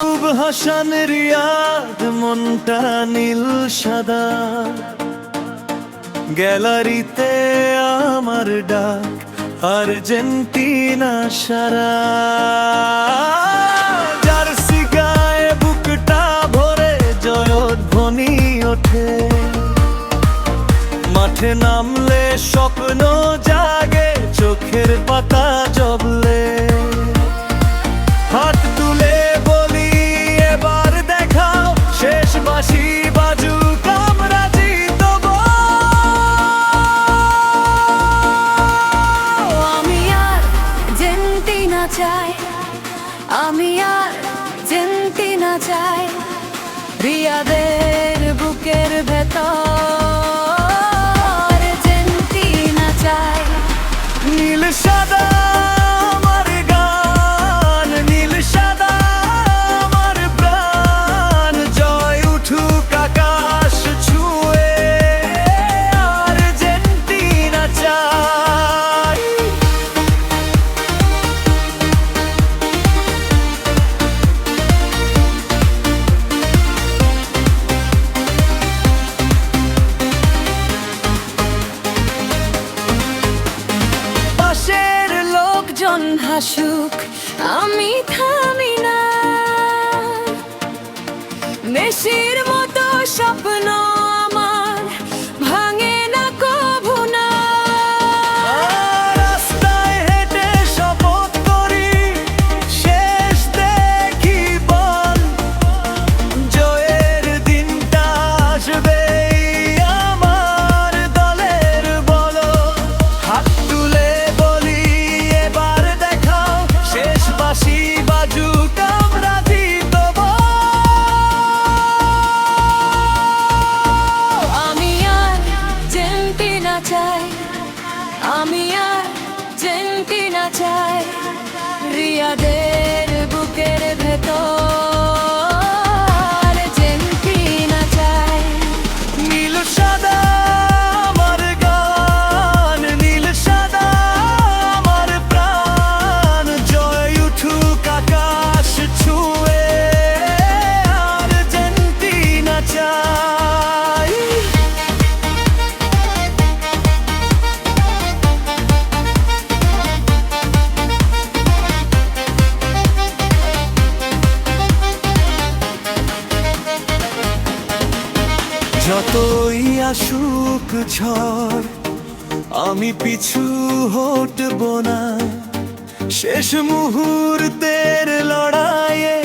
খুব হাসান রিয়াদ মনটা নীল সাদা, গ্যালারিতে আমার ডাক আর্জেন্টিনা সারা। জার্সি গায়ে বুকটা ভরে জয়ধ্বনি ওঠে, মাঠে নামলে স্বপ্ন জাগে চোখের পাতা জবলে। হাত তুলে বলি এবার দেখাও, শেষ বাঁশি বাজুক আমরা জিতব। আমি আর্জেন্টিনা চাই, আমি আর্জেন্টিনা চাই, রিয়াদের বুকের ভেতর আর্জেন্টিনা চাই। নীল সাদা আমার গান, নীল সাদা আমার প্রাণ, জয় উঠুক আকাশ ছুঁয়ে আর্জেন্টিনা চাই। পাশের লোকজন হাসুক আমি থামি না, মেসির মতো স্বপ্ন আমার ভাঙে না কভু না। রাস্তায় হেঁটে শপথ করি শেষ দেখি বল, জয়ের দিনটা আসবেই আমার দলের বলো। হাত তুলে বলি এবার দেখাও, শেষ বাঁশি বাজুক আমরা জিতব। আমি আর্জেন্টিনা চাই, আমি আর্জেন্টিনা চাই, রিয়াদের বুকের ভেতর আর্জেন্টিনা চাই। নীল সাদা আমার গান, নীল সাদা আমার প্রাণ, জয় উঠুক আকাশ ছুঁয়ে আর্জেন্টিনা চাই। যতই আসুক ঝড় আমি পিছু হটব না, শেষ মুহূর্তের লড়াইয়ে